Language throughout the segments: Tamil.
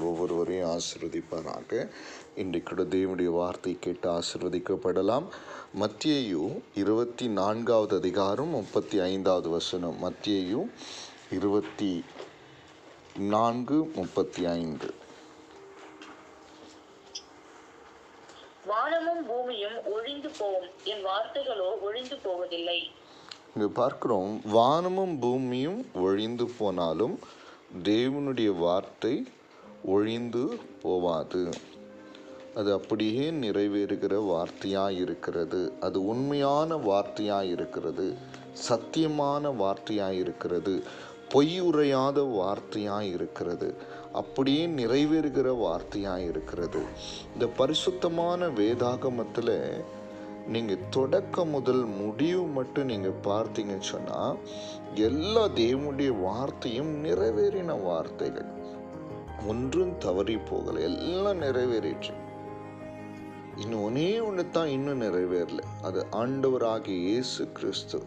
ஒவ்வொருவரையும் ஆசீர்வதிப்பாராக. இன்றைக்கு தேவனுடைய வார்த்தை கேட்டு ஆசீர்வதிக்கப்படலாம். மத்தேயு 24வது அதிகாரம் 35வது வசனம். மத்தேயு 24:35. வானமும் பூமியும் ஒழிந்து போகும், என் வார்த்தைகளோ ஒழிந்து போவதில்லை. இங்கே பார்க்கிறோம், வானமும் பூமியும் ஒழிந்து போனாலும் தேவனுடைய வார்த்தை ஒழிந்து போவாது. அது அப்படியே நிறைவேறுகிற வார்த்தையாக இருக்கிறது. அது உண்மையான வார்த்தையாக இருக்கிறது, சத்தியமான வார்த்தையாக இருக்கிறது, பொய் உரையாத வார்த்தையாக இருக்கிறது, அப்படியே நிறைவேறுகிற வார்த்தையாக இருக்கிறது. இந்த பரிசுத்தமான வேதாகமத்தில் நீங்கள் தொடக்கம் முதல் முடிவு மட்டும் நீங்கள் பார்த்தீங்கன்னு சொன்னால் எல்லா தேவனுடைய வார்த்தையும் நிறைவேறின வார்த்தைகள், ஒன்றும் தவறி போகலை, எல்லாம் நிறைவேறிற்று. இன்னும் ஒன்று தான் இன்னும் நிறைவேறல. அது ஆண்டவராகிய இயேசு கிறிஸ்து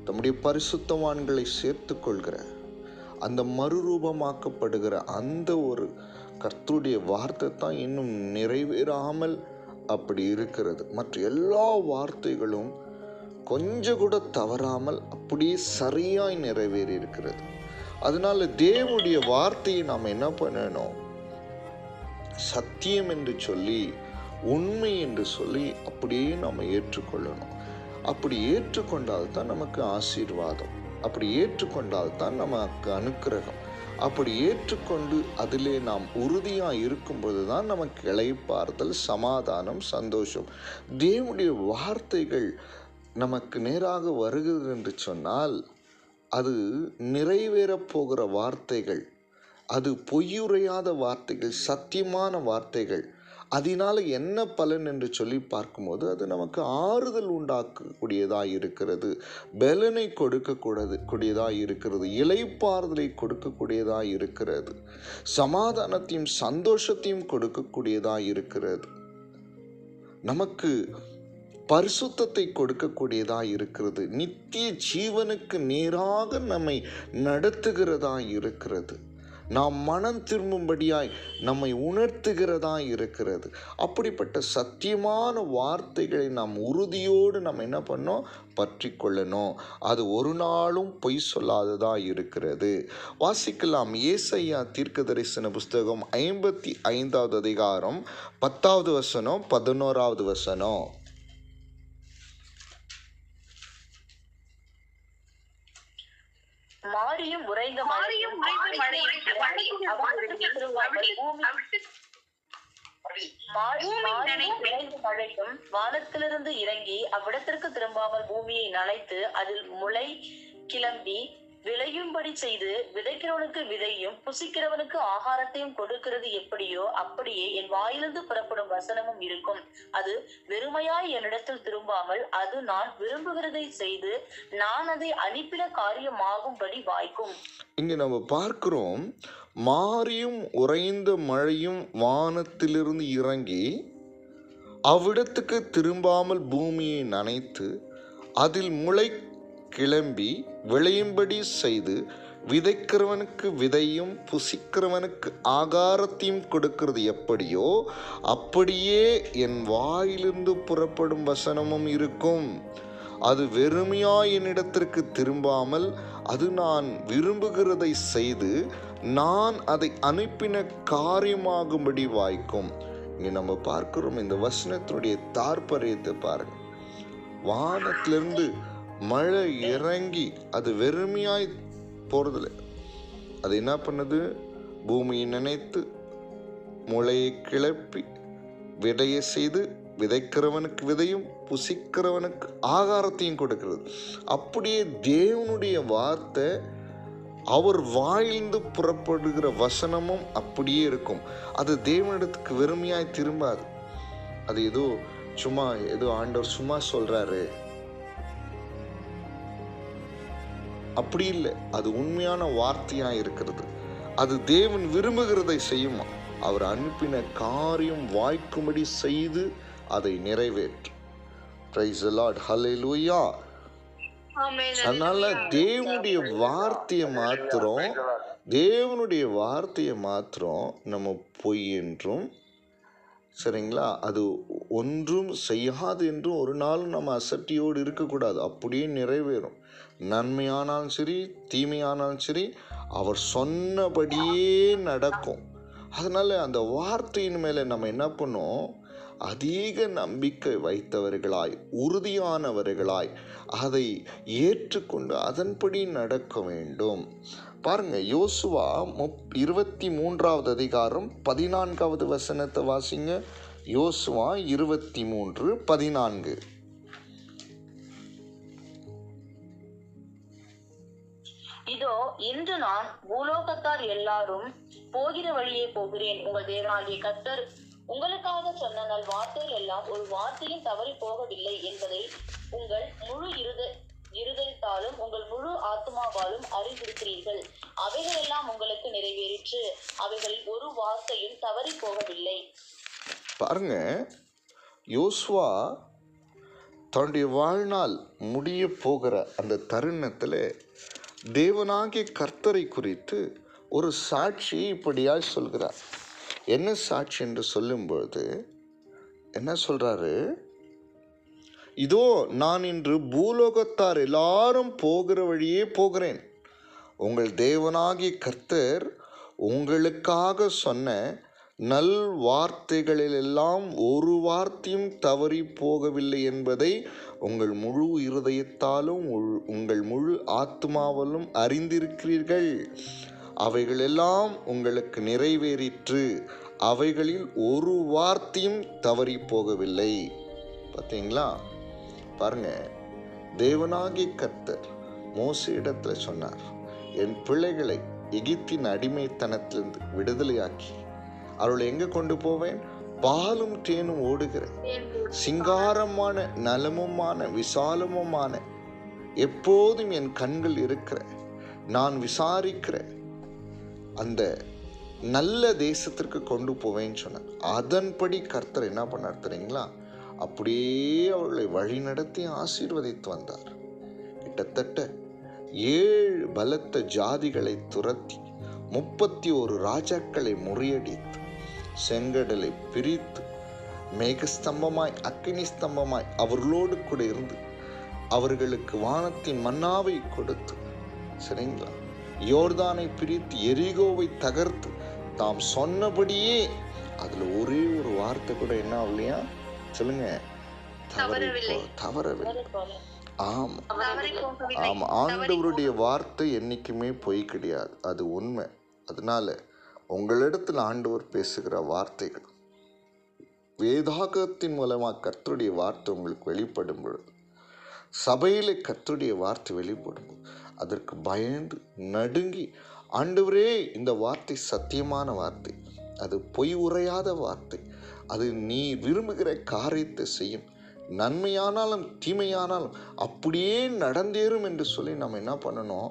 தம்முடைய பரிசுத்தவான்களை சேர்த்து கொள்கிற அந்த மறுரூபமாக்கப்படுகிற அந்த ஒரு கர்த்தருடைய வார்த்தை தான் இன்னும் நிறைவேறாமல் அப்படி இருக்கிறது. மற்ற எல்லா வார்த்தைகளும் கொஞ்சம் கூட தவறாமல் அப்படியே சரியாய் நிறைவேறி இருக்கிறது. அதனால தேவனுடைய வார்த்தையை நாம் என்ன பண்ணணும்? சத்தியம் என்று சொல்லி, உண்மை என்று சொல்லி அப்படியே நாம் ஏற்றுக்கொள்ளணும். அப்படி ஏற்றுக்கொண்டால்தான் நமக்கு ஆசீர்வாதம், அப்படி ஏற்றுக்கொண்டால்தான் நமக்கு அனுக்கிரகம். அப்படி ஏற்றுக்கொண்டு அதிலே நாம் உறுதியாக இருக்கும்போது தான் நமக்கு இளைப்பாறுதல், சமாதானம், சந்தோஷம். தேவனுடைய வார்த்தைகள் நமக்கு நேராக வருகிறது என்று சொன்னால் அது நிறைவேறப் போகிற வார்த்தைகள், அது பொய்யுரையாத வார்த்தைகள், சத்தியமான வார்த்தைகள். அதனால் என்ன பலன் என்று சொல்லி பார்க்கும்போது அது நமக்கு ஆறுதல் உண்டாக்கக்கூடியதாக இருக்கிறது, பலனை கொடுக்கக்கூடியதாக இருக்கிறது, இளைப்பாறுதலை கொடுக்கக்கூடியதாக இருக்கிறது, சமாதானத்தையும் சந்தோஷத்தையும் கொடுக்கக்கூடியதாக இருக்கிறது, நமக்கு பரிசுத்தத்தை கொடுக்கக்கூடியதாக இருக்கிறது, நித்திய ஜீவனுக்கு நேராக நம்மை நடத்துகிறதா இருக்கிறது, நாம் மனம் திரும்பும்படியாய் நம்மை உணர்த்துகிறதா இருக்கிறது. அப்படிப்பட்ட சத்தியமான வார்த்தைகளை நாம் உறுதியோடு நம்ம என்ன பண்ணோம்? பற்றி கொள்ளணும். அது ஒரு நாளும் பொய் சொல்லாததா இருக்கிறது. வாசிக்கலாம். ஏசாயா தீர்க்கதரிசன புஸ்தகம் 55வது அதிகாரம் 10வது வசனம், 11வது வசனம். மாரியும் உறைந்த மழையும் வானத்திலிருந்து இறங்கி அவ்விடத்திற்கு திரும்பாமல் பூமியை நனைத்து அதில் முளை கிளம்பி விளையும்படி செய்து விதைக்கிறவனுக்கு விதையும் புசிக்கிறவனுக்கு ஆகாரத்தையும் கொடுக்கிறது எப்படியோ அப்படியே என் வாயிலிருந்து புறப்படும் வசனமும் இருக்கும். அது வெறுமையாய் என்னிடத்தில் திரும்பாமல் அது நான் விரும்புகிறதை செய்து நான் அதை அனுப்பின காரியமாகும்படி வாய்க்கும். இங்க நம்ம பார்க்கிறோம், மாரியும் உறைந்த மழையும் வானத்திலிருந்து இறங்கி அவ்விடத்துக்கு திரும்பாமல் பூமியை நனைத்து அதில் முளை கிளம்பி விளையும்படி செய்து விதைக்கிறவனுக்கு விதையும் புசிக்கிறவனுக்கு ஆகாரத்தையும் கொடுக்கிறது எப்படியோ அப்படியே என் வாயிலிருந்து புறப்படும் வசனமும் இருக்கும். அது வெறுமையாய் என்னிடத்திற்கு திரும்பாமல் அது நான் விரும்புகிறதை செய்து நான் அதை அனுப்பின காரியமாகும்படி வாய்க்கும். இங்கே நம்ம பார்க்கிறோம், இந்த வசனத்தினுடைய தாற்பரியத்தை பாருங்க. வானத்திலிருந்து மழை இறங்கி அது வெறுமையாய் போறதில்லை. அது என்ன பண்ணுது? பூமியை நினைத்து முளையை கிளப்பி விதையை செய்து விதைக்கிறவனுக்கு விதையும் புசிக்கிறவனுக்கு ஆகாரத்தையும் கொடுக்கிறது. அப்படியே தேவனுடைய வார்த்தை, அவர் வாயிலிருந்து புறப்படுகிற வசனமும் அப்படியே இருக்கும். அது தேவனிடத்துக்கு வெறுமையாய் திரும்பாது. அது ஏதோ ஆண்டவர் சும்மா சொல்றாரு அப்படி இல்லை. அது உண்மையான வார்த்தையாக இருக்கிறது. அது தேவன் விரும்புகிறதை செய்யுமா. அவர் அனுப்பின காரியம் வாய்க்கும்படி செய்து அதை நிறைவேற்று. பிரைஸ் தி லார்ட், ஹல்லேலூயா. அதனால தேவனுடைய வார்த்தையை மாத்திரம் தேவனுடைய வார்த்தையை மாத்திரம் நம்ம பொய் என்றும், சரிங்களா, அது ஒன்றும் செய்யாது என்றும் ஒரு நாளும் நம்ம அசட்டியோடு இருக்கக்கூடாது. அப்படியே நிறைவேறும். நன்மையானாலும் சரி, தீமையானாலும் சரி, அவர் சொன்னபடியே நடக்கும். அதனால் அந்த வார்த்தையின் மேலே நம்ம என்ன பண்ணோம், அதிக நம்பிக்கை வைத்தவர்களாய், உறுதியானவர்களாய் அதை ஏற்றுக்கொண்டு அதன்படி நடக்க வேண்டும். பாருங்க, யோசுவா 23வது அதிகாரம் 14வது வசனத்தை வாசிங்க. யோசுவா 23:14. இதோ இன்று நான் பூலோகத்தார் எல்லாரும் போகிற வழியே போகிறேன். உங்கள் தேவனாகிய கர்த்தர் உங்களுக்காக சொன்ன நல் வார்த்தைகள் எல்லாம் ஒரு வார்த்தையும் தவறி போகவில்லை என்பதை உங்கள் முழு இருதயத்தாலும் உங்கள் முழு ஆத்மாவாலும் அறிந்திருக்கிறீர்கள். அவைகள் எல்லாம் உங்களுக்கு நிறைவேறிற்று. அவைகளில் ஒரு வார்த்தையும் தவறி போகவில்லை. பாருங்க, யோசுவா தன்னுடைய வாழ்நாள் முடிய போகிற அந்த தருணத்தில் தேவனாகிய கர்த்தரை குறித்து ஒரு சாட்சி இப்படியாய் சொல்கிறார். என்ன சாட்சி என்று சொல்லும்பொழுது என்ன சொல்றாரு, இதோ நான் இன்று பூலோகத்தார் எல்லாரும் போகிற வழியே போகிறேன். உங்கள் தேவனாகிய கர்த்தர் உங்களுக்காக சொன்ன நல் வார்த்தைகளிலெல்லாம் ஒரு வார்த்தையும் தவறி போகவில்லை என்பதை உங்கள் முழு இருதயத்தாலும் உங்கள் முழு ஆத்மாவிலும் அறிந்திருக்கிறீர்கள். அவைகளெல்லாம் உங்களுக்கு நிறைவேறிற்று. அவைகளில் ஒரு வார்த்தையும் தவறி போகவில்லை. பார்த்தீங்களா? பாருங்க, தேவனாகிய கர்த்தர் மோசேயிடத்துல சொன்னார், என் பிள்ளைகளை எகிப்தின் அடிமைத்தனத்திலிருந்து விடுதலையாக்கி அவர்களை எங்க கொண்டு போவேன், பாலும் தேனும் ஓடுகிற சிங்காரமான நலமுமான விசாலமுமான எப்போதும் என் கண்கள் இருக்கிற நான் விசாரிக்கிற அந்த நல்ல தேசத்திற்கு கொண்டு போவேன்னு சொன்னார். அதன்படி கர்த்தர் என்ன பண்ணார் தெரியுங்களா, அப்படியே அவர்களை வழி நடத்தி ஆசீர்வதித்து வந்தார். கிட்டத்தட்ட 7 பலத்த ஜாதிகளை துரத்தி 31 ராஜாக்களை முறியடித்து செங்கடலை பிரித்து மேகஸ்தம்பமாய் அக்கினி ஸ்தம்பமாய் அவர்களோடு கூட இருந்து அவர்களுக்கு வானத்தின் மன்னாவை கொடுத்து, சரிங்களா, யோர்தானை பிரித்து எரிகோவை தகர்த்து தாம் சொன்னபடியே அதுல ஒரே ஒரு வார்த்தை கூட என்ன ஆகலையா, சொல்லுங்க, தவறவில்லை. ஆமா, ஆண்டவருடைய வார்த்தை என்னைக்குமே பொய் கிடையாது, அது உண்மை. அதனால உங்களிடத்தில் ஆண்டவர் பேசுகிற வார்த்தைகள் வேதாகத்தின் மூலமாக கர்த்தருடைய வார்த்தை உங்களுக்கு வெளிப்படும் பொழுது, சபையில கர்த்தருடைய வார்த்தை வெளிப்படும் போது அதற்கு பயந்து நடுங்கி, ஆண்டவரே இந்த வார்த்தை சத்தியமான வார்த்தை, அது பொய் உரையாத வார்த்தை, அது நீ விரும்புகிற காரியத்தை செய்யும், நன்மையானாலும் தீமையானாலும் அப்படியே நடந்தேறும் என்று சொல்லி நம்ம என்ன பண்ணணும்,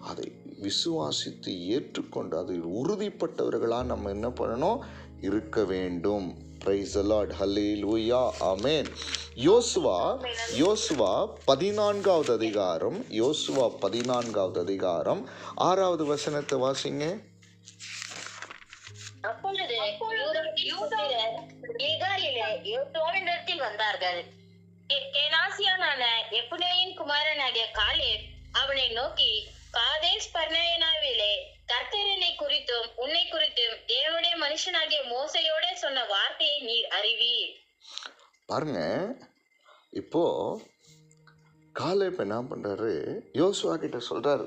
அதை விசுவாசித்து ஏற்றுக்கொண்டு அதில் உறுதிப்பட்டவர்களாக நம்ம என்ன பண்ணணும், இருக்க வேண்டும். பிரைஸ் தி லார்ட், ஹல்லேலூயா, ஆமென். யோசுவா 14வது அதிகாரம், யோசுவா 14வது அதிகாரம் 6வது வசனத்தை வாசிங்க. அப்பொழுது யோசுவாவினிடத்தில் வந்தார்கள். கேனாசியனான எப்புன்னேயின் குமாரனாகிய காலேப் அவனை நோக்கி, காதேஸ் பர்னேயாவிலே கர்த்தர் என்னை குறித்தும் உன்னை குறித்தும் தேவனுடைய மனுஷனாகிய மோசேயோட சொன்ன வார்த்தையை நீர் அறிவீர். பாருங்க, இப்போ காலேப் என்ன பண்றாரு, யோசுவா கிட்ட சொல்றாரு,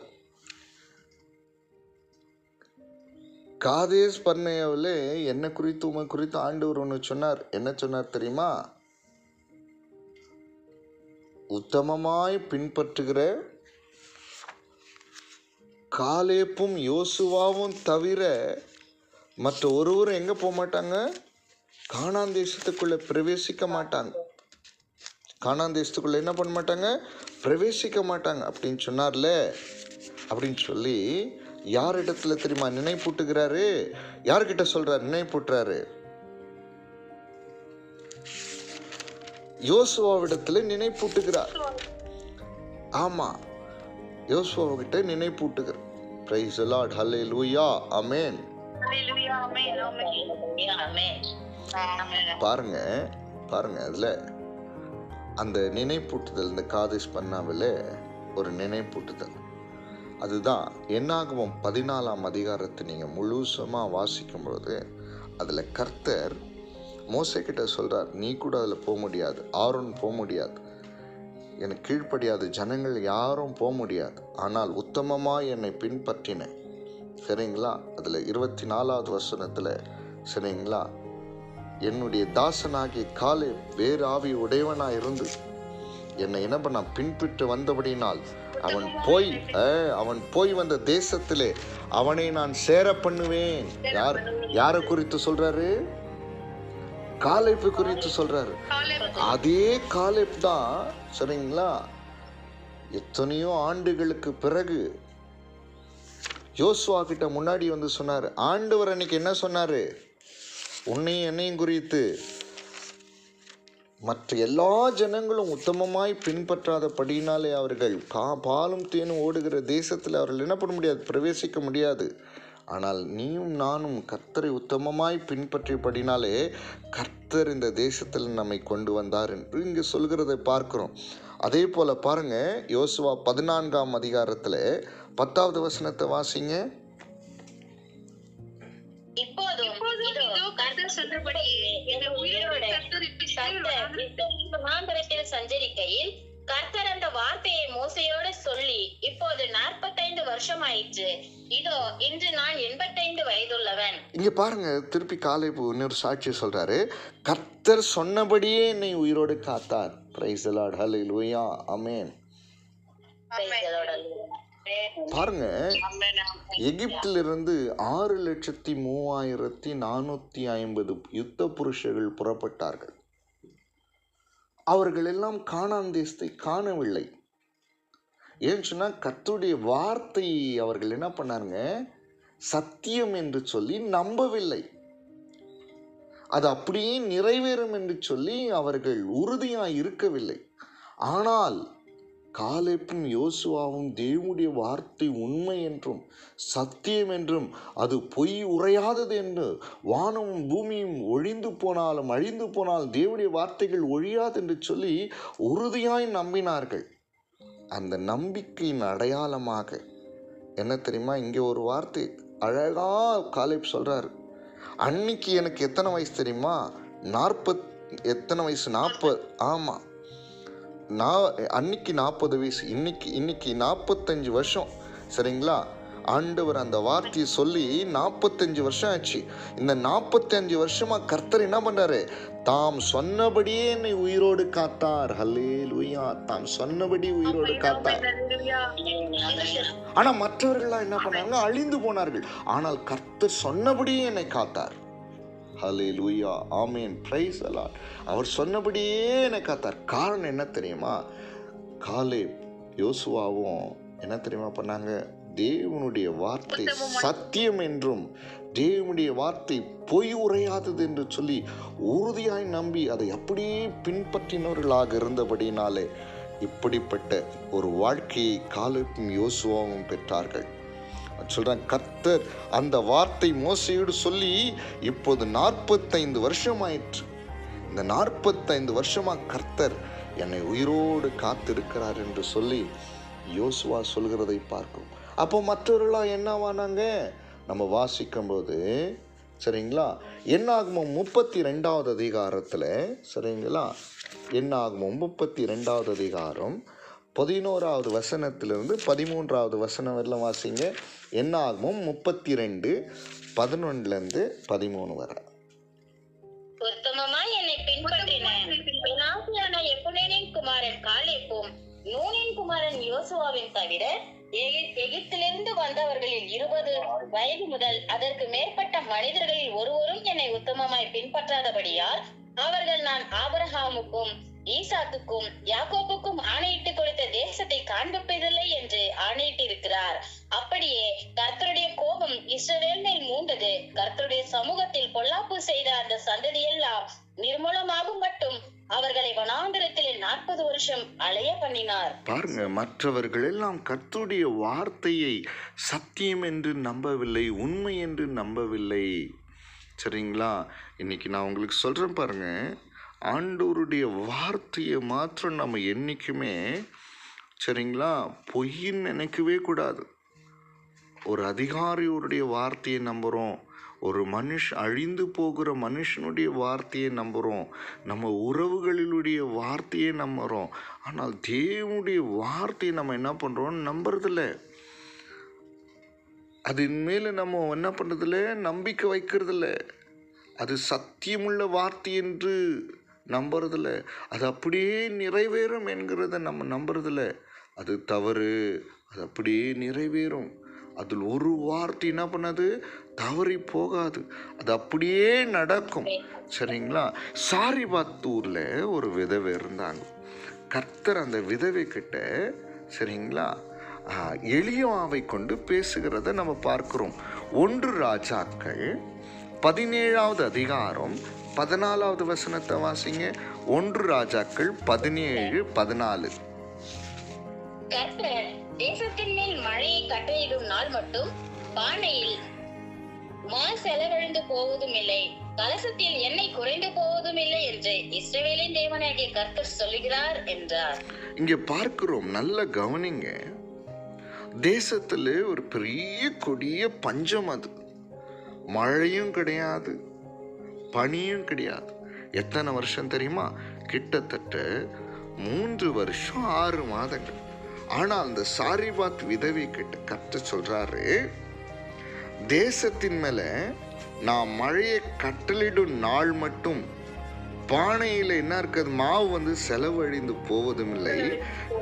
காதேஸ் பர்னேயாவில் என்ன குறித்து உமை குறித்து ஆண்டவர் ஒன்று சொன்னார். என்ன சொன்னார் தெரியுமா, உத்தமமாய் பின்பற்றுகிற காலேப்பும் யோசுவாவும் தவிர மற்ற ஒருவரும் எங்க போக மாட்டாங்க, கானான் தேசத்துக்குள்ள பிரவேசிக்க மாட்டாங்க. கானான் தேசத்துக்குள்ள என்ன பண்ண மாட்டாங்க, பிரவேசிக்க மாட்டாங்க அப்படின்னு சொன்னார்ல. அப்படின்னு சொல்லி யார் இடத்துல தெரியுமா நினைப்பூட்டுகிறாரு, யார்கிட்ட சொல்றாரு, நினைப்பூட்டுறாரு, யோசுவாவிடத்துல நினைப்பூட்டுகிறார். ஆமா, யோசுவாவிட்ட நினைப்பூட்டுகிறார். Praise the Lord. ஹல்லேலூயா. ஆமென். ஹalleluya. ஆமென். ஆமென். ஆமென். பாருங்க பாருங்க, அதுல அந்த நினைப்பூட்டுதல், இந்த காதேஷ் பர்னேவில் ஒரு நினைப்பூட்டுதல், அதுதான் என்னாகமம் 14ஆம் அதிகாரத்தை நீங்கள் முழுசமாக வாசிக்கும்போது அதில் கர்த்தர் மோசே கிட்ட சொல்கிறார், நீ கூட அதில் போக முடியாது, ஆரோன் போக முடியாது, எனக்கு கீழ்ப்படியாது ஜனங்கள் யாரும் போக முடியாது, ஆனால் உத்தமமாக என்னை பின்பற்றின, சரிங்களா? அதில் 24வது வசனத்தில், சரிங்களா, என்னுடைய தாசனாகிய காலே வேறு ஆவி உடையவனாக இருந்து என்னை என்ன பண்ண பின்பற்று வந்தபடினால் அவன் போய் வந்த தேசத்திலே அவனை நான் சேர பண்ணுவேன். யாரை குறித்து சொல்றாரு? காலேப்பு குறித்து சொல்றாரு. அதே காலேப் தான், சரிங்களா, எத்தனையோ ஆண்டுகளுக்கு பிறகு யோசுவா கிட்ட முன்னாடி வந்து சொன்னாரு. ஆண்டவர் அன்னைக்கு என்ன சொன்னாரு? உன்னையும் என்னையும் குறித்து மற்ற எல்லா ஜனங்களும் உத்தமமாய் பின்பற்றாதபடினாலே அவர்கள் பாலும் தேனும் ஓடுகிற தேசத்தில் அவர்கள் என்ன பண்ண முடியாது, பிரவேசிக்க முடியாது. ஆனால் நீயும் நானும் கர்த்தரை உத்தமமாய் பின்பற்றியபடினாலே கர்த்தர் இந்த தேசத்தில் நம்மை கொண்டு வந்தார் என்று இங்கு சொல்கிறதை பார்க்கிறோம். அதே போல பாருங்க, யோசுவா 14ஆம் அதிகாரத்தில் 10வது வசனத்தை வாசிங்க. சஞ்சரிக்கையில் கர்த்தர் அந்த வார்த்தையை மோசையோடு சொல்லி, இப்போது 45 வருஷம் ஆயிற்று, இதோ இன்று நான் 85 வயதுள்ளவன். இங்க பாருங்க, திருப்பி காலேப் இன்னொரு சாட்சி சொல்றாரு. கர்த்தர் சொன்னபடியே என்னை உயிரோடு காத்தார். Praise the Lord. ஹல்லேலூயா. ஆமென். பாருங்க, எகிப்திலிருந்து 6,03,450 யுத்த புருஷர்கள் புறப்பட்டார்கள். அவர்கள் எல்லாம் கானான் தேசத்தை காணவில்லை. ஏன்னு சொன்னா கர்த்தருடைய வார்த்தையை அவர்கள் என்ன பண்ணாருங்க, சத்தியம் என்று சொல்லி நம்பவில்லை. அது அப்படியே நிறைவேறும் என்று சொல்லி அவர்கள் உறுதியாய் இருக்கவில்லை. ஆனால் காலேப்பும் யோசுவாவும் தேவனுடைய வார்த்தை உண்மை என்றும் சத்தியம் என்றும் அது பொய் உரையாதது என்று, வானமும் பூமியும் ஒழிந்து போனாலும் அழிந்து போனால் தேவனுடைய வார்த்தைகள் ஒழியாது என்று சொல்லி உறுதியாய் நம்பினார்கள். அந்த நம்பிக்கையின் அடையாளமாக என்ன தெரியுமா, இங்கே ஒரு வார்த்தை அழகா காலேப் சொல்றாரு. அன்னைக்கு எனக்கு எத்தனை வயசு தெரியுமா? 40. ஆமா, அன்னைக்கு 40 வயசு, இன்னைக்கு 45 வருஷம், சரிங்களா? ஆண்டவர் அந்த வார்த்தையை சொல்லி 45 வருஷம் ஆச்சு. இந்த 45 வருஷமா கர்த்தர் என்ன பண்றாரு? தாம் சொன்னபடியே என்னை உயிரோடு காத்தார். ஹல்லேலூயா. தாம் சொன்னபடி உயிரோடு காத்தார். ஆனா மற்றவர்கள்லாம் என்ன பண்ணாங்க? அழிந்து போனார்கள். ஆனால் கர்த்தர் சொன்னபடியே என்னை காத்தார். ஹல்லேலூயா. ஆமென். Praise the Lord. அவர் சொன்னபடியே என்னை காத்தார். காரணம் என்ன தெரியுமா? காலேப் யோசுவாவும் என்ன தெரியுமா பண்ணாங்க? தேவனுடைய வார்த்தை சத்தியம் என்றும் தேவனுடைய வார்த்தை பொய் உரையாதது என்று சொல்லி உறுதியாய் நம்பி அதை அப்படியே பின்பற்றினவர்களாக இருந்தபடினாலே இப்படிப்பட்ட ஒரு வாழ்க்கையை காலேப்பும் யோசுவாவும் பெற்றார்கள். சொல்றாங்க, கர்த்தர் அந்த வார்த்தை மோசையோடு சொல்லி இப்போது 45 வருஷம் ஆயிற்று. இந்த 45 வருஷமா கர்த்தர் என்னை உயிரோடு காத்திருக்கிறார் என்று சொல்லி யோசுவா சொல்கிறதை பார்க்கிறோம். அப்போ மற்றவர்களாம் என்னவானாங்க? நம்ம வாசிக்கும் போது, சரிங்களா, என்னாகமம் 32வது அதிகாரத்தில், சரிங்களா, என்னாகமம் 32வது அதிகாரம் 11வது வசனத்திலிருந்து 13வது வசனம் வரலாம் வாசிங்க. என்னாகமம் 32 11லேருந்து 13 வரை. உத்தமமாய் என்னை பின்பற்றின எப்புனேனின் குமாரன் காலேப்பும் நூனின் குமாரன் யோசுவாவின் தவிர எகிப்திலிருந்து வந்தவர்களில் 20 வயது முதல் அதற்கு மேற்பட்ட மனிதர்களில் ஒருவரும் என்னை உத்தமமாய் பின்பற்றாதபடியால் அவர்கள் நான் ஆபிரகாமுக்கும் ஈசாக்குக்கும் யாக்கோபுக்கும் ஆணையிட்டு கொடுத்த தேசத்தை காண்பிப்பதில்லை என்று ஆணையிட்டிருக்கிறார். அப்படியே கர்த்தருடைய கோபம் இஸ்ரவேல் மேல் மூண்டது. கர்த்தருடைய சமூகத்தில் பொல்லாப்பு செய்த அந்த சந்ததியெல்லாம் நிர்மூலமாகும் மட்டும் அவர்களை வனாந்திரத்திலே 40 வருஷம் அலைய பண்ணினார். பாருங்க, மற்றவர்கள் எல்லாம் கர்த்தருடைய வார்த்தையை சத்தியம் என்று நம்பவில்லை, உண்மை என்று நம்பவில்லை. சரிங்களா? இன்னைக்கு நான் உங்களுக்கு சொல்றேன் பாருங்க, ஆண்டவருடைய வார்த்தையை மாத்திரம் நம்ம என்னைக்குமே சரிங்களா பொய்ன்னு நினைக்கவே கூடாது. ஒரு அதிகாரியுடைய வார்த்தையை நம்புகிறோம், ஒரு அழிந்து போகிற மனுஷனுடைய வார்த்தையை நம்புகிறோம், நம்ம உறவுகளிலுடைய வார்த்தையை நம்புகிறோம். ஆனால் தேவனுடைய வார்த்தையை நம்ம என்ன பண்ணுறோம்? நம்புறதில்ல. அதன் மேலே நம்ம என்ன பண்ணுறதில்ல? நம்பிக்கை வைக்கிறதில்ல. அது சத்தியமுள்ள வார்த்தை என்று நம்புறதில்ல. அது அப்படியே நிறைவேறும் என்கிறத நம்ம நம்புறதில்ல. அது தவறு. அது அப்படியே நிறைவேறும். அதில் ஒரு வார்த்தை என்ன பண்ணாது? தவறி போகாது. அது அப்படியே நடக்கும். சரிங்களா? சாரிபாத்தூரில் ஒரு விதவை இருந்தாங்க. கர்த்தர் அந்த விதவை கிட்ட சரிங்களா எலியாவை கொண்டு பேசுகிறத நம்ம பார்க்கிறோம். 1 ராஜாக்கள் 17வது அதிகாரம் 14வது வசனத்தை வாசிங்க. 1 ராஜாக்கள் 17:14. கர்த்தர் தேசத்தின் மேல் மழையை கட்டளையிடும் நாள் மட்டும் பானையில் மா செலவழிந்து போவதும் இல்லை, கலசத்தில் எண்ணெய் குறைந்து போவதும் இல்லை என்று இஸ்ரவேலின் தேவனாகிய கர்த்தர் சொல்லுகிறார் என்றார். இங்க பார்க்கிறோம், நல்ல கவனிங்க. தேசத்துல ஒரு பெரிய கொடிய பஞ்சம். அது மழையும் கிடையாது, பனியும் கிடையாது. எத்தனை வருஷம் தெரியுமா? கிட்டத்தட்ட 3 வருஷம் 6 மாதங்கள். ஆனா அந்த சாரிபாத் விதவை கிட்ட கர்த்தர் சொல்றாரு, தேசத்தின் மேல நான் மழையை கட்டளிடும் நாள் மட்டும் பானையில என்ன இருக்குது? மாவு செலவழிந்து போவதும் இல்லை,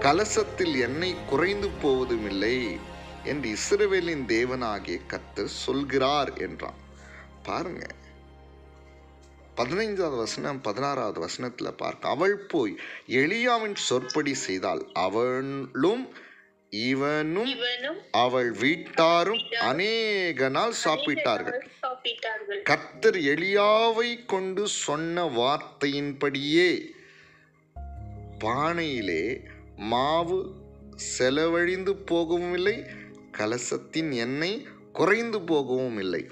கலசத்தில் எண்ணெய் குறைந்து போவதும் இல்லை என்று இஸ்ரவேலின் தேவனாகிய கர்த்தர் சொல்கிறார் என்றான். பாருங்க, 15வது வசனம் 16வது வசனத்துல பார்க்க, அவள் போய் எலியாவின் சொற்படி செய்தால் அவளும் இவனும் அவள் வீட்டாரும் அநேக நாள் சாப்பிட்டார்கள். கர்த்தர் எலியாவை கொண்டு சொன்ன வார்த்தையின்படியே பானையிலே மாவு செலவழிந்து போகவும் இல்லை, கலசத்தின் எண்ணெய் குறைந்து போகவும் இல்லை.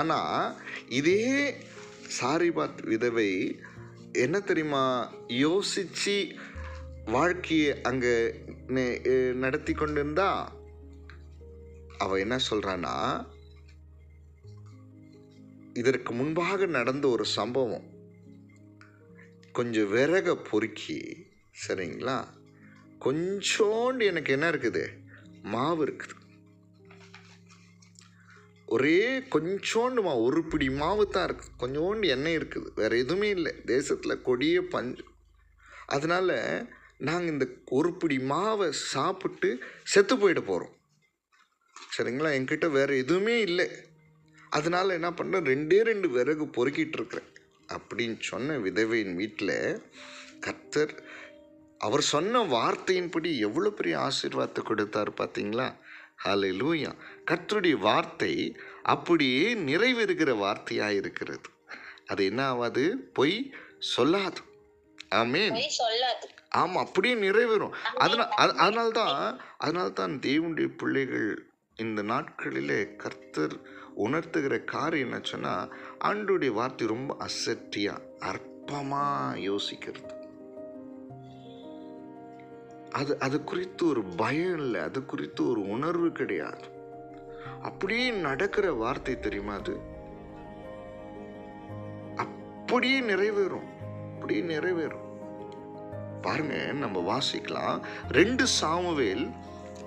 ஆனா இதே சாரிபாத் விதவை என்ன தெரியுமா யோசிச்சு வாழ்க்கையை அங்க நடத்தி கொண்டிருந்தா? அவ என்ன சொல்றானா, இதற்கு முன்பாக நடந்த ஒரு சம்பவம். கொஞ்சம் விறக பொறுக்கி சரிங்களா, கொஞ்சோண்டு எனக்கு என்ன இருக்குது? மாவு இருக்குது. ஒரே கொஞ்சோண்டு மாவு, ஒரு பிடி மாவு தான் இருக்குது, கொஞ்சோண்டு எண்ணெய் இருக்குது, வேற எதுவுமே இல்லை. தேசத்தில் கொடிய பஞ்சம். அதனால நாங்கள் இந்த ஒரு பிடி மாவை சாப்பிட்டு செத்து போயிட போகிறோம். சரிங்களா? என்கிட்ட வேற எதுவுமே இல்லை. அதனால என்ன பண்ணுறேன்? 2 விறகு பொறுக்கிட்டு இருக்கிறேன் அப்படின்னு சொன்ன விதவையின் வீட்டில் கர்த்தர் அவர் சொன்ன வார்த்தையின்படி எவ்வளோ பெரிய ஆசீர்வாதத்தை கொடுத்தார் பார்த்தீங்களா? ஹல்லேலூயா! கர்த்தருடைய வார்த்தை அப்படியே நிறைவேறுகிற வார்த்தையாக இருக்கிறது. அது என்ன ஆகாது? பொய் சொல்லாது. ஆமென். ஆமாம், அப்படியே நிறைவேறும். அதனால்தான் தேவனுடைய பிள்ளைகள் இந்த நாட்களிலே கர்த்தர் உணர்த்துகிற காரியம் என்ன சொன்னால், ஆண்டவருடைய வார்த்தை ரொம்ப அசட்டியாக அற்பமாக யோசிக்கிறது. அது குறித்து ஒரு பயம் இல்லை, அது குறித்து ஒரு உணர்வு கிடையாது. அப்படியே நடக்கிற வார்த்தை தெரியுமா? அது அப்படியே நிறைவேறும், அப்படியே நிறைவேறும். பாருங்க, நம்ம வாசிக்கலாம். 2 சாமுவேல்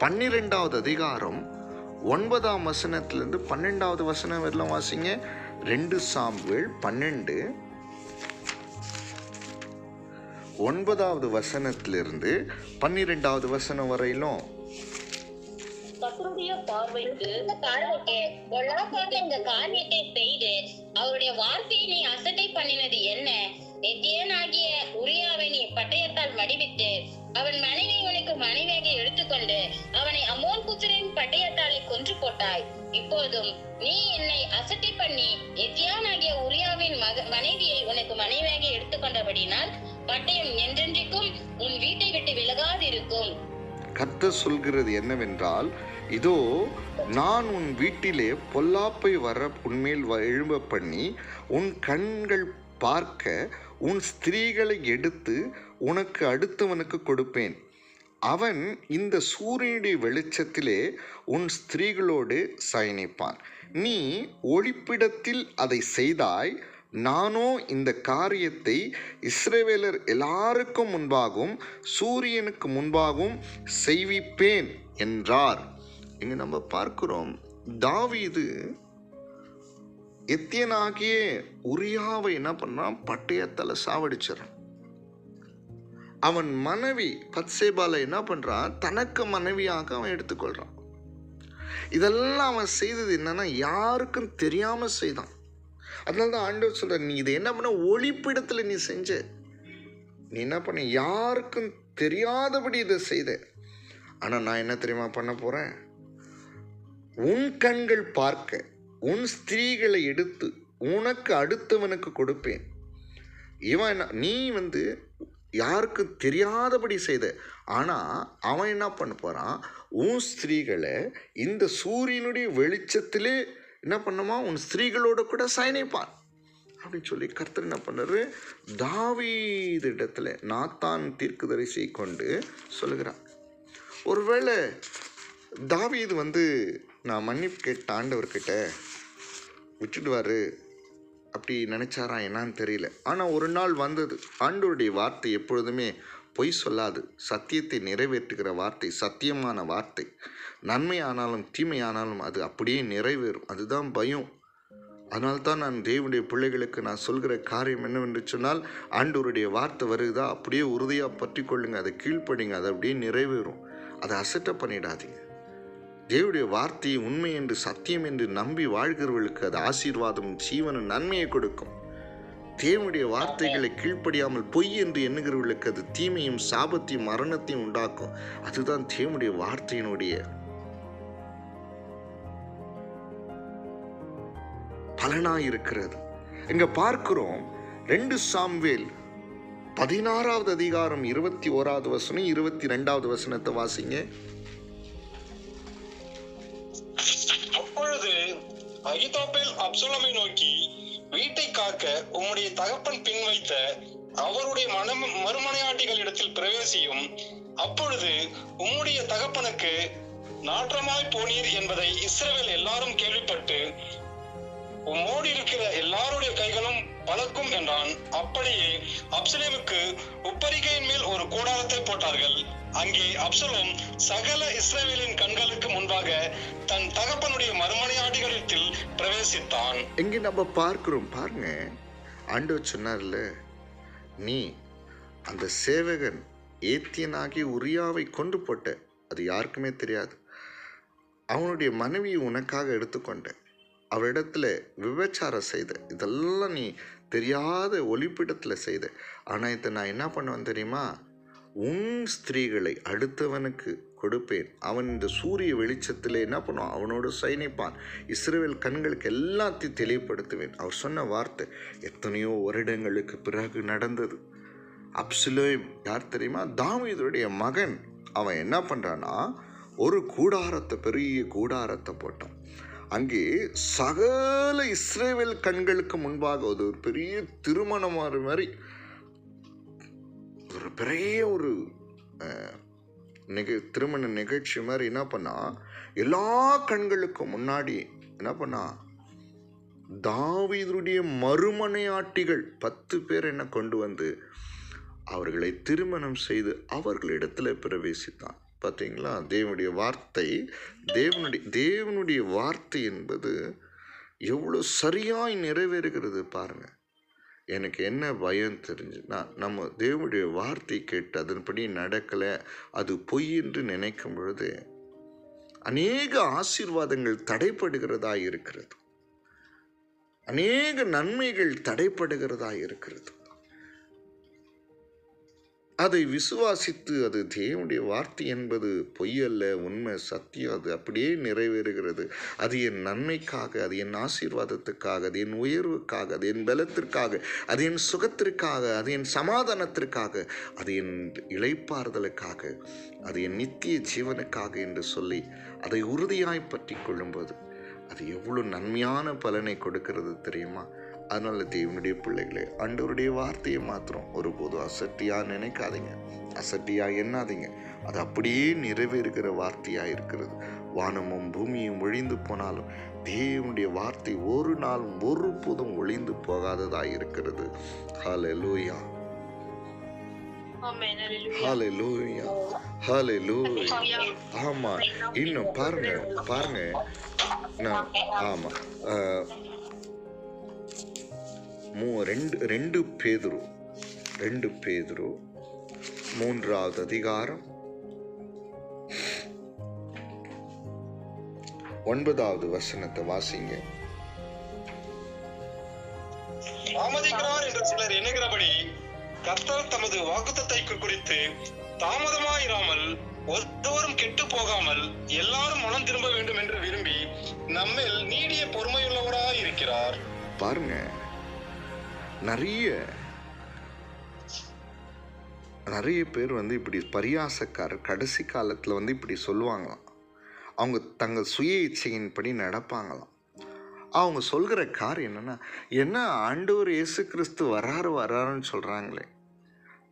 12வது அதிகாரம் 9ஆம் வசனத்திலிருந்து 12வது வசனம் வரலாம் வாசிங்க. 2 சாமுவேல் 12 9வது வசனத்திலிருந்து 12வது வசனம் வரையிலும். கர்த்தருடைய பார்வைக்கு பொல்லாப்பாக இந்த காரியத்தை செய்து அவருடைய வார்த்தையை நீ அசட்டை பண்ணினது என்ன? எத்தியனாகிய உரியாவை நீ பட்டயத்தால் மடிவிட்டு அவன் மனைவி உனக்கு மனைவியாக எடுத்துக்கொண்டு அவனை அம்மோன் புத்திரரின் பட்டயத்தாலே கொன்று போட்டாய். இப்போதும் நீ என்னை அசட்டை பண்ணி எத்தியானாகிய உரியாவின் மனைவியை உனக்கு மனைவியாக எடுத்துக்கொண்டபடினால் பட்டயம் என்றென்றைக்கும் உன் வீட்டை விட்டு விலகாதிருக்கும். கர்த்தர் சொல்கிறது என்னவென்றால், இதோ நான் உன் வீட்டிலே பொல்லாப்பை வர உன்மேல் எழும்ப பண்ணி உன் கண்கள் பார்க்க உன் ஸ்திரீகளை எடுத்து உனக்கு அடுத்தவனுக்கு கொடுப்பேன். அவன் இந்த சூரியனுடைய வெளிச்சத்திலே உன் ஸ்திரீகளோடு சயனிப்பான். நீ ஒளிப்பிடத்தில் அதை செய்தாய். நானோ இந்த காரியத்தை இஸ்ரவேலர் எல்லாருக்கும் முன்பாகவும் சூரியனுக்கு முன்பாகவும் செய்விப்பேன் என்றார். இங்க நம்ம பார்க்கிறோம், தாவீது எத்தியனாகிய உரியாவை என்ன பண்றான்? பட்டயத்தால சாவடிச்சிடறான். அவன் மனைவி பத்சேபால என்ன பண்றான்? தனக்கு மனைவியாக அவன் எடுத்துக்கொள்றான். இதெல்லாம் அவன் செய்தது என்னன்னா, யாருக்கும் தெரியாம செய்தான். அதனாலதான் ஆண்டவர் சொல்ற, நீ இதை என்ன பண்ண? ஒளிப்பிடத்துல நீ செஞ்ச. நீ என்ன பண்ண? யாருக்கும் தெரியாதபடி இதை செய்த. ஆனா நான் என்ன தெரியுமா பண்ண போறேன்? உன் கண்கள் பார்க்க உன் ஸ்திரீகளை எடுத்து உனக்கு அடுத்தவனுக்கு கொடுப்பேன். இவன் நீ யாருக்கு தெரியாதபடி செய்த. ஆனா அவன் என்ன பண்ண போறான்? உன் ஸ்திரீகளை இந்த சூரியனுடைய வெளிச்சத்திலே என்ன பண்ணுமா? உன் ஸ்திரீகளோட கூட சயனிப்பான் அப்படின்னு சொல்லி கர்த்தர் என்ன பண்ணாரு? தாவீது இடத்துல நாத்தான் தீர்க்கதரிசியை கொண்டு சொல்லுகிறான். ஒருவேளை தாவீது நான் மன்னிப்பு கேட்ட ஆண்டவர்கிட்ட விட்டுடுவாரு அப்படி நினைச்சாரா என்னான்னு தெரியல. ஆனால் ஒரு நாள் வந்தது. ஆண்டவருடைய வார்த்தை எப்பொழுதுமே பொய் சொல்லாது. சத்தியத்தை நிறைவேற்றுகிற வார்த்தை, சத்தியமான வார்த்தை. நன்மையானாலும் தீமையானாலும் அது அப்படியே நிறைவேறும். அதுதான் பயம். அதனால்தான் நான் தேவனுடைய பிள்ளைகளுக்கு நான் சொல்கிற காரியம் என்னவென்று சொன்னால், ஆண்டவருடைய வார்த்தை வருதா அப்படியே உறுதியாக பற்றி கொள்ளுங்க, அதை கீழ்ப்படிங்க, அது அப்படியே நிறைவேறும். அதை அசட்டை பண்ணிடாதீங்க. தேவனுடைய வார்த்தையை உண்மை என்று சத்தியம் என்று நம்பி வாழ்கிறவர்களுக்கு அது ஆசீர்வாதம், ஜீவனும் நன்மையை கொடுக்கும். தேவனுடைய வார்த்தைகளை கீழ்ப்படியாமல் பொய் என்று எண்ணுகிறவர்களுக்கு அது தீமையும் சாபத்தையும் மரணத்தையும் உண்டாக்கும். அதுதான் தேவனுடைய வார்த்தையினுடைய பலனாயிருக்கிறது. இங்க பார்க்கிறோம் 2 சாமுவேல் 16வது அதிகாரம் 21வது வசனம் 22வது வசனத்தை வாசிங்க. அப்பொழுது அகிதோப்பேல் அப்சலோமை நோக்கி, வீட்டை காக்க உம்முடைய தகப்பன் பின் வைத்த அவருடைய மறுமனையாட்டிகளிடத்தில் பிரவேசியும். அப்பொழுது உம்முடைய தகப்பனுக்கு நாற்றமாய் போனீர் என்பதை இஸ்ரவேல் எல்லாரும் கேள்விப்பட்டு உம்மோடு இருக்கிற எல்லாருடைய கைகளும் பலக்கும் என்றான். அப்படியே அப்சலோமுக்கு உப்பரிகையின் மேல் ஒரு கூடாரத்தை போட்டார்கள். அங்கே அப்சலோம் சகல இஸ்ரவேலின் கண்களுக்கு முன்பாக தன் தகப்பனுடைய மறுமனையாட்டிகளிடத்தில் பிரவேசித்தான். எங்கே நம்ம பார்க்கிறோம் பாருங்க, ஆண்டவர் சொன்னார்ல, நீ அந்த சேவகன் ஏத்தியனாகி உரியாவை கொண்டு போட்ட, அது யாருக்குமே தெரியாது. அவனுடைய மனைவியை உனக்காக எடுத்துக்கொண்ட, அவரிடத்துல விபச்சாரம் செய்த, இதெல்லாம் நீ தெரியாத ஒளிப்பிடத்தில் செய்த. ஆனால் இதை நான் என்ன பண்ணுவேன் தெரியுமா? உன் ஸ்திரீகளை அடுத்தவனுக்கு கொடுப்பேன். அவன் இந்த சூரிய வெளிச்சத்தில் என்ன பண்ணுவான்? அவனோடு சயனிப்பான். இஸ்ரவேல் கண்களுக்கு எல்லாத்தையும் தெளிவுபடுத்துவேன். அவர் சொன்ன வார்த்தை எத்தனையோ வருடங்களுக்கு பிறகு நடந்தது. அப்சலோம் யார் தெரியுமா? தாவீதுடைய மகன். அவன் என்ன பண்ணுறான்னா, ஒரு கூடாரத்தை, பெரிய கூடாரத்தை போட்டான். அங்கே சகல இஸ்ரவேல் கண்களுக்கு முன்பாக ஒரு பெரிய திருமணம் மாதிரி ஒரு பெரிய ஒரு திருமண நிகழ்ச்சி மாதிரி என்ன பண்ணா, எல்லா கண்களுக்கும் முன்னாடி என்ன பண்ணா, தாவீதுடைய மறுமனையாட்டிகள் 10 பேர் என்ன கொண்டு வந்து அவர்களை திருமணம் செய்து அவர்களிடத்துல பிரவேசித்தான். பார்த்தீங்களா? தேவனுடைய வார்த்தை, தேவனுடைய வார்த்தை என்பது எவ்வளோ சரியாய் நிறைவேறுகிறது பாருங்க. எனக்கு என்ன பயம் தெரிஞ்சுன்னா, நம்ம தேவனுடைய வார்த்தை கேட்டு அதன்படி நடக்கலை, அது பொய் என்று நினைக்கும் பொழுது அநேக ஆசீர்வாதங்கள் தடைப்படுகிறதா இருக்கிறது, அநேக நன்மைகள் தடைப்படுகிறதா இருக்கிறது. அதை விசுவாசித்து அது தேவனுடைய வார்த்தை என்பது பொய்யல்ல, உண்மை, சத்தியம், அது அப்படியே நிறைவேறுகிறது. அது என் நன்மைக்காக, அது என் ஆசீர்வாதத்துக்காக, அது என் உயர்வுக்காக, அது என் பலத்திற்காக, அது என் சுகத்திற்காக, அது என் சமாதானத்திற்காக, அது என் இளைப்பாறுதலுக்காக, அது என் நித்திய ஜீவனுக்காக என்று சொல்லி அதை உறுதியாய் பற்றி கொள்ளும்போது அது எவ்வளோ நன்மையான பலனை கொடுக்கிறது தெரியுமா? அதனால தேவனுடைய பிள்ளைகளே, ஆண்டவருடைய வார்த்தையை மாத்திரம் ஒருபோதும் அசட்டியா நினைக்காதீங்க, அசட்டியா எண்ணாதீங்க. அது அப்படியே நிறைவேறுகிற வார்த்தையா இருக்கிறது. வானமும் பூமியும் ஒழிந்து போனாலும் தேவனுடைய வார்த்தை ஒரு நாளும் ஒருபோதும் ஒழிந்து போகாததாய் இருக்கிறது. ஹல்லேலூயா, ஹல்லேலூயா, ஹல்லேலூயா. ஆமா, இன்னும் பாருங்க ஆமா, ரெண்டு பேதுரு 3வது அதிகாரம் 9வது வசனத்தை வாசிங்க. தாமதிக்கிறார் என்று சிலர் எண்ணுகிறபடி கர்த்தர் தமது வாக்குத்தத்தை குறித்து தாமதமாயிராமல் ஒருவரும் கெட்டு போகாமல் எல்லாரும் மனம் திரும்ப வேண்டும் என்று விரும்பி நம்மில் நீடிய பொறுமையுள்ளவராய் இருக்கிறார். பாருங்க, நிறைய பேர் இப்படி பரியாசக்காரர் கடைசி காலத்தில் இப்படி சொல்லுவாங்களாம். அவங்க தங்கள் சுய இச்சையின்படி நடப்பாங்களாம். அவங்க சொல்கிற காரியம் என்ன ஆண்டவர் இயேசு கிறிஸ்து வராருன்னு சொல்கிறாங்களே,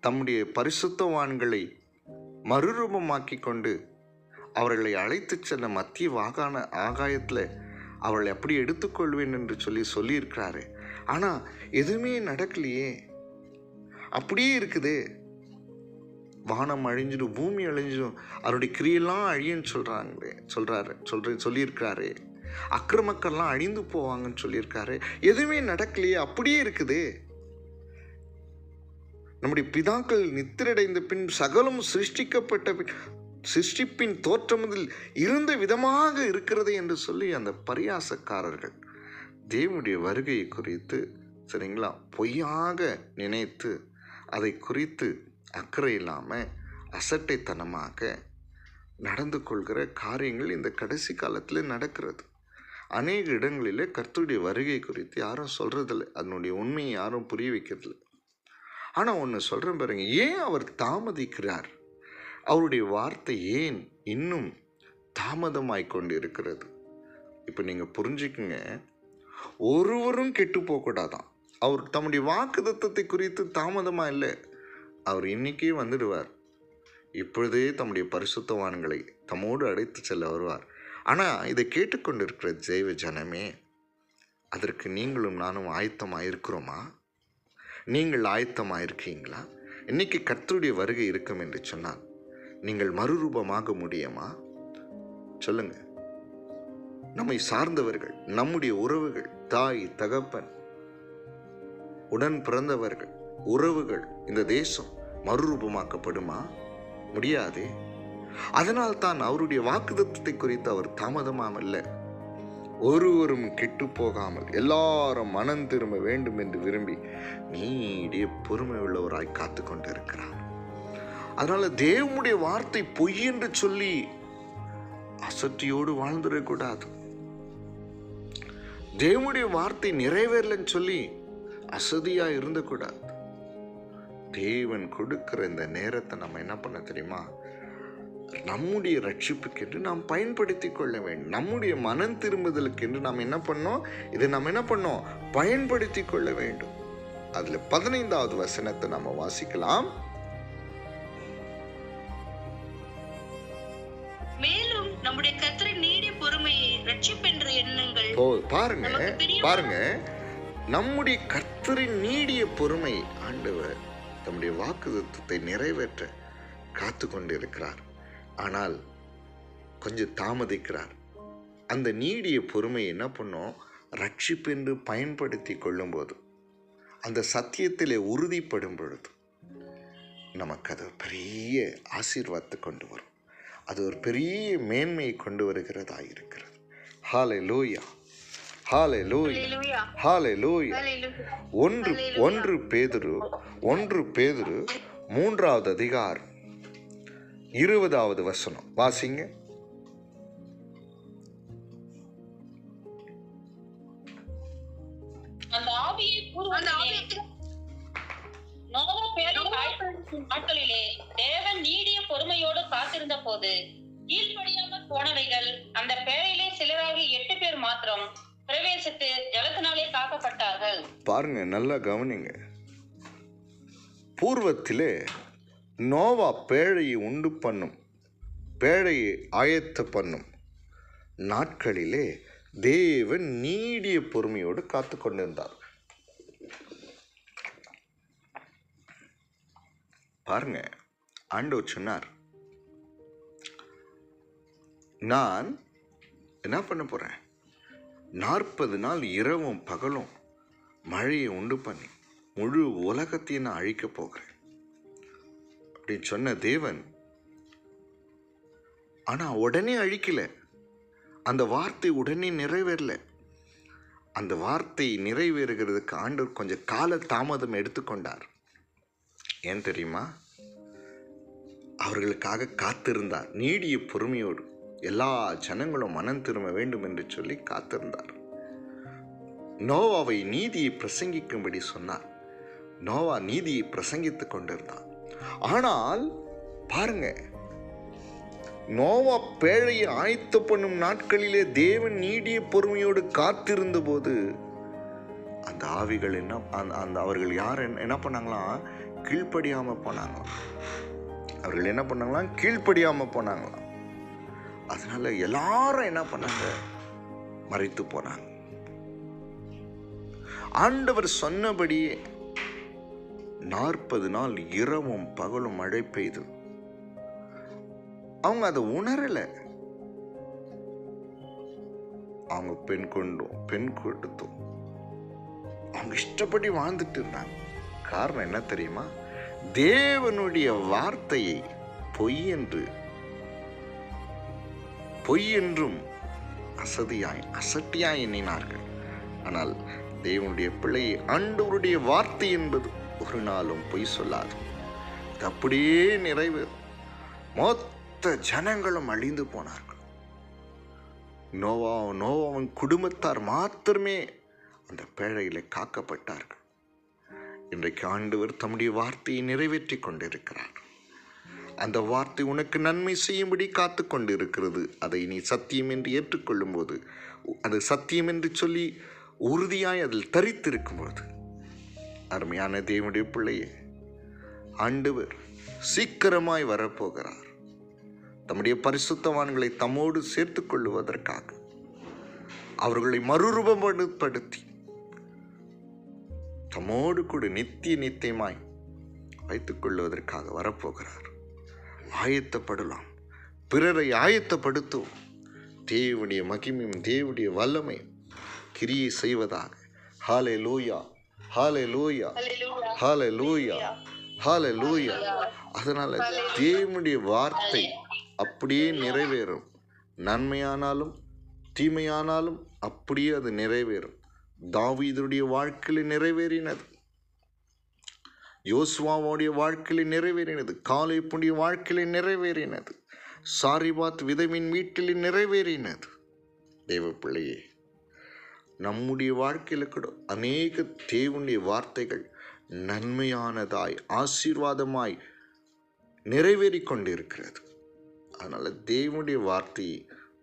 தம்முடைய பரிசுத்தவான்களை மறுரூபமாக்கி கொண்டு அவர்களை அழைத்து செல்ல மத்திய ஆகாயத்தில் அவர்களை அப்படி எடுத்துக்கொள்வேன் என்று சொல்லியிருக்கிறாரு. ஆனால் எதுவுமே நடக்கலையே, அப்படியே இருக்குது. வானம் அழிஞ்சிடும், பூமி அழிஞ்சிடும், அவருடைய கிரியெல்லாம் அழியுன்னு சொல்லியிருக்கிறாரு. அக்கிரமக்கள்லாம் அழிந்து போவாங்கன்னு சொல்லியிருக்காரு. எதுவுமே நடக்கலையே, அப்படியே இருக்குது. நம்முடைய பிதாக்கள் நித்திரடைந்த பின் சகலம் சிருஷ்டிக்கப்பட்ட பின் சிருஷ்டிப்பின் தோற்றமுதில் இருந்த விதமாக இருக்கிறது என்று சொல்லி அந்த பரியாசக்காரர்கள் தேவனுடைய வருகையை குறித்து சரிங்களா பொய்யாக நினைத்து அதை குறித்து அக்கறை இல்லாமல் அசட்டைத்தனமாக நடந்து கொள்கிற காரியங்கள் இந்த கடைசி காலத்தில் நடக்கிறது. அநேக இடங்களில் கர்த்தருடைய வருகை குறித்து யாரும் சொல்கிறதில்லை, அதனுடைய உண்மையை யாரும் புரிய வைக்கிறதில்லை. ஆனால் ஒன்று சொல்கிறேன் பாருங்க, ஏன் அவர் தாமதிக்கிறார்? அவருடைய வார்த்தை ஏன் இன்னும் தாமதமாய் கொண்டு இருக்கிறது? இப்போ நீங்கள் புரிஞ்சுக்குங்க, ஒருவரும் கெட்டு போகக்கூடாதான். அவர் தம்முடைய வாக்குத்தத்தத்தை குறித்து தாமதமாக இல்லை, அவர் இன்னைக்கே வந்துடுவார். இப்பொழுதே தம்முடைய பரிசுத்தவான்களை தம்மோடு அழைத்து செல்ல வருவார். ஆனால் இதை கேட்டுக்கொண்டிருக்கிற தெய்வ ஜனமே, அதற்கு நீங்களும் நானும் ஆயத்தமாக இருக்கிறோமா? நீங்கள் ஆயத்தமாக இருக்கீங்களா? இன்னைக்கு கர்த்தருடைய வருகை இருக்கும் என்று சொன்னால் நீங்கள் மறுரூபமாக முடியுமா? சொல்லுங்க. நம்மை சார்ந்தவர்கள், நம்முடைய உறவுகள், தாய் தகப்பன், உடன் பிறந்தவர்கள், உறவுகள், இந்த தேசம் மறுரூபமாக்கப்படுமா? முடியாதே. அதனால் தான் அவருடைய வாக்குத்தத்தத்தை குறித்து அவர் தாமதமாக இல்லை, ஒருவரும் கெட்டு போகாமல் எல்லாரும் மனம் திரும்ப வேண்டும் என்று விரும்பி நீடிய பொறுமை உள்ளவராய் காத்து கொண்டிருக்கிறார். அதனால தேவனுடைய வார்த்தை பொய் என்று சொல்லி அசட்டியோடு வாழ்ந்துடக்கூடாது. தேவனுடைய வார்த்தை நிறைவேறலன்னு சொல்லி அசதியா இருந்தக்கூடாது. தேவன் கொடுக்கிற இந்த நேரத்தை நம்ம என்ன பண்ண தெரியுமா? நம்முடைய ரட்சிப்புக்கு என்று நாம் பயன்படுத்தி கொள்ள வேண்டும். நம்முடைய மனம் திரும்புதலுக்கு என்று நாம் என்ன பண்ணோம்? இதை நாம் என்ன பண்ணோம்? பயன்படுத்தி கொள்ள வேண்டும். அதுல 15வது வசனத்தை நம்ம வாசிக்கலாம். மேலும் நம்முடைய கர்த்தரின் நீடிய பொறுமையை ரட்சிப்பென்று எண்ணுங்கள். பாருங்க, நம்முடைய கர்த்தரின் நீடிய பொறுமை, ஆண்டவர் தம்முடைய வாக்குத்தத்தத்தை நிறைவேற்ற காத்து கொண்டிருக்கிறார். ஆனால் கொஞ்சம் தாமதிக்கிறார். அந்த நீடிய பொறுமை என்ன பண்ணோம்? ரட்சிப்பென்று பயன்படுத்தி கொள்ளும் போது, அந்த சத்தியத்திலே உறுதிப்படும் பொழுது நமக்கு அது பெரிய ஆசீர்வாதத்தை கொண்டு வரும். அது ஒரு பெரிய மேன்மையை கொண்டு வருகிறதா இருக்கிறது. ஹல்லேலூயா, ஹல்லேலூயா, ஹல்லேலூயா. 1 பேதுரு 3வது அதிகாரம் 20வது வசனம் வாசிங்க. அந்த ஆவியை நோவா பேழை நாட்களிலே தேவன் நீடிய பொறுமையோடு காத்திருந்த போது கீழ்ப்படியாமல் போனவைகள் அந்த பேழையிலே சிலராகி 8 பேர் மாத்திரம் பிரவேசித்து ஜலத்தினாலே காக்கப்பட்டார்கள். பாருங்க, நல்லா கவனிங்க. பூர்வத்திலே நோவா பேழையை உண்டு பண்ணும், பேழையை ஆயத்த பண்ணும் நாட்களிலே தேவன் நீடிய பொறுமையோடு காத்து கொண்டிருந்தார். பாருங்க, ஆண்டவர் சொன்னார், நான் என்ன பண்ண போறேன், 40 நாள் இரவும் பகலும் மழையை உண்டு பண்ணி முழு உலகத்தையும் நான் அழிக்க போகிறேன் அப்படின்னு சொன்ன தேவன், ஆனா உடனே அழிக்கல. அந்த வார்த்தை உடனே நிறைவேறல. அந்த வார்த்தை நிறைவேறுகிறதுக்கு ஆண்டவர் கொஞ்சம் கால தாமதம் எடுத்துக்கொண்டார். ஏன் தெரியுமா? அவர்களுக்காக காத்திருந்தார். நீடிய பொறுமையோடு எல்லா ஜனங்களும் மனம் திரும்ப வேண்டும் என்று சொல்லி காத்திருந்தார். நோவாவை நீதியை பிரசங்கிக்கும்படி சொன்னார். நோவா நீதியை பிரசங்கித்துக் கொண்டிருந்தார். ஆனால் பாருங்க, நோவா பேழையை ஆயத்த பண்ணும் நாட்களிலே தேவன் நீடிய பொறுமையோடு காத்திருந்த போது அந்த ஆவிகள் அவர்கள் யார் என்ன பண்ணாங்களாம், கீழ்ப்படியாம போனாங்களாம். அவர்கள் என்ன பண்ணாங்களாம், கீழ்ப்படியாம போனாங்களாம். அதனால எல்லாரும் என்ன பண்ணாங்க, மறைத்து போனாங்க. ஆண்டவர் சொன்னபடியே 40 நாள் இரவும் பகலும் மழை பெய்து. அவங்க அதை உணரல. அவங்க பெண் கொடுத்தோம் அவங்க இஷ்டப்படி வாழ்ந்துட்டு இருந்தாங்க. காரணம் என்ன தெரியுமா? தேவனுடைய வார்த்தையை பொய் என்றும் அசட்டியாய் எண்ணினார்கள். ஆனால் தேவனுடைய பிள்ளையை ஆண்டவருடைய வார்த்தை என்பது ஒரு நாளும் பொய் சொல்லாது. அது அப்படியே நிறைவேறும். மொத்த ஜனங்களும் அழிந்து போனார்கள். நோவாவின் குடும்பத்தார் மாத்திரமே அந்த பேழையிலே காக்கப்பட்டார்கள். இன்றைக்கு ஆண்டவர் தம்முடைய வார்த்தையை நிறைவேற்றி கொண்டிருக்கிறார். அந்த வார்த்தை உனக்கு நன்மை செய்யும்படி காத்து கொண்டு இருக்கிறது. அதை நீ சத்தியம் என்று ஏற்றுக்கொள்ளும் போது, அது சத்தியம் என்று சொல்லி உறுதியாய் அதில் தரித்திருக்கும்போது, அருமையான தேவனுடைய பிள்ளையே, ஆண்டவர் சீக்கிரமாய் வரப்போகிறார். தம்முடைய பரிசுத்தவான்களை தம்மோடு சேர்த்து கொள்ளுவதற்காக, அவர்களை மறுரூபப்படுத்தி தம்மோடு கூட நித்தியமாய் வைத்துக் கொள்வதற்காக வரப்போகிறார். ஆயத்தப்படலாம், பிறரை ஆயத்தப்படுத்தும். தேவனுடைய மகிமையும் தேவனுடைய வல்லமையும் கிரியை செய்வதாக. ஹல்லேலூயா, ஹல்லேலூயா, ஹல்லேலூயா, ஹல்லேலூயா. அதனால தேவனுடைய வார்த்தை அப்படியே நிறைவேறும். நன்மையானாலும் தீமையானாலும் அப்படியே அது நிறைவேறும். தாவீதுடைய வாழ்க்கையில் நிறைவேறினது, யோசுவாவுடைய வாழ்க்கையில் நிறைவேறினது, காலேபுடைய வாழ்க்கையில் நிறைவேறினது, சாரிபாத் விதவின் வீட்டில் நிறைவேறினது. தேவ பிள்ளையே, நம்முடைய வாழ்க்கையில் கூட அநேக தேவனுடைய வார்த்தைகள் நன்மையானதாய் ஆசீர்வாதமாய் நிறைவேறி கொண்டிருக்கிறது. அதனால் தேவனுடைய வார்த்தையை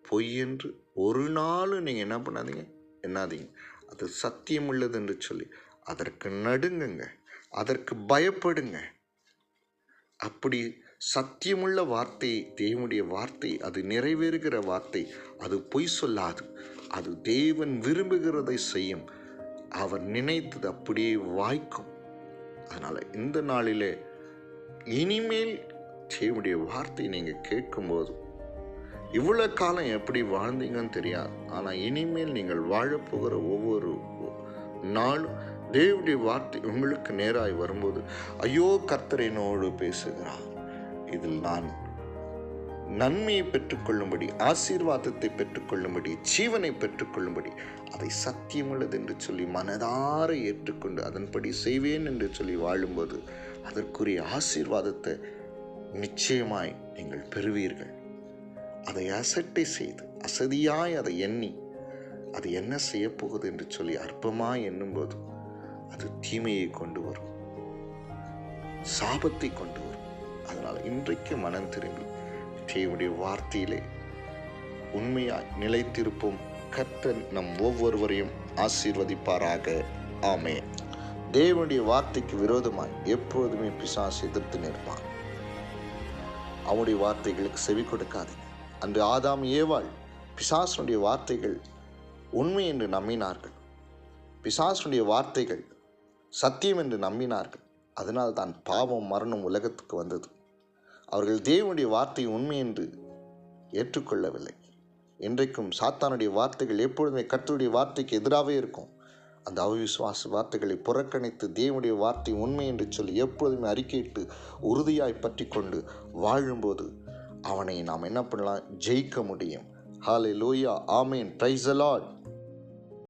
பொய் என்று ஒரு நாளும் நீங்கள் என்ன பண்ணாதீங்க, என்னாதீங்க. அது சத்தியம் உள்ளது என்று சொல்லி அதற்கு நடுங்குங்க, அதற்கு பயப்படுங்க. அப்படி சத்தியமுள்ள வார்த்தை, தேவனுடைய வார்த்தை, அது நிறைவேறுகிற வார்த்தை, அது பொய் சொல்லாது. அது தேவன் விரும்புகிறதை செய்யும். அவர் நினைத்தது அப்படியே வாய்க்கும். அதனால் இந்த நாளிலே இனிமேல் தேவனுடைய வார்த்தை நீங்கள் கேட்கும்போது, இவ்வளோ காலம் எப்படி வாழ்ந்தீங்கன்னு தெரியாது, ஆனால் இனிமேல் நீங்கள் வாழப்போகிற ஒவ்வொரு நாளும் தேவனுடைய வார்த்தை உங்களுக்கு நேராய் வரும்போது, ஐயோ கர்த்தர் என்னோடு பேசுகிறார், இதில் நான் நன்மையை பெற்றுக்கொள்ளும்படி, ஆசீர்வாதத்தை பெற்றுக்கொள்ளும்படி, ஜீவனை பெற்றுக்கொள்ளும்படி அதை சத்தியமுள்ளது என்று சொல்லி மனதார ஏற்றுக்கொண்டு அதன்படி செய்வேன் என்று சொல்லி வாழும்போது அதற்குரிய ஆசீர்வாதத்தை நிச்சயமாய் நீங்கள் பெறுவீர்கள். அதை அசட்டை செய்து அசதியாய் அதை எண்ணி அது என்ன செய்ய போகுது என்று சொல்லி அற்பமாய் எண்ணும்போது அது தீமையை கொண்டு வரும், சாபத்தை கொண்டு வரும். அதனால் இன்றைக்கு மனம் திரும்பி தேவனுடைய வார்த்தையிலே உண்மையாய் நிலைத்திருப்போம். கர்த்தர் நம் ஒவ்வொருவரையும் ஆசீர்வதிப்பாராக. ஆமென். தேவனுடைய வார்த்தைக்கு விரோதமாய் எப்பொழுதுமே பிசாசு எதிர்த்து நிற்பான். அவனுடைய வார்த்தைகளுக்கு செவி கொடுக்காதீங்க. அன்று ஆதாம் ஏவாள் பிசாசனுடைய வார்த்தைகள் உண்மை என்று நம்பினார்கள். பிசாசனுடைய வார்த்தைகள் சத்தியம் என்று நம்பினார்கள். அதனால் தான் பாவம் மரணம் உலகத்துக்கு வந்தது. அவர்கள் தேவனுடைய வார்த்தை உண்மை என்று ஏற்றுக்கொள்ளவில்லை. இன்றைக்கும் சாத்தானுடைய வார்த்தைகள் எப்பொழுதுமே கர்த்தருடைய வார்த்தைக்கு எதிராகவே இருக்கும். அந்த அவிசுவாச வார்த்தைகளை புறக்கணித்து தேவனுடைய வார்த்தை உண்மை என்று சொல்லி எப்பொழுதுமே அறிக்கையிட்டு உறுதியாய் பற்றி கொண்டு வாழும்போது அவனை நாம் என்ன பண்ணலாம்? ஜெயிக்க முடியும். ஹல்லேலூயா, ஆமென், பிரைஸ் தி லார்ட்.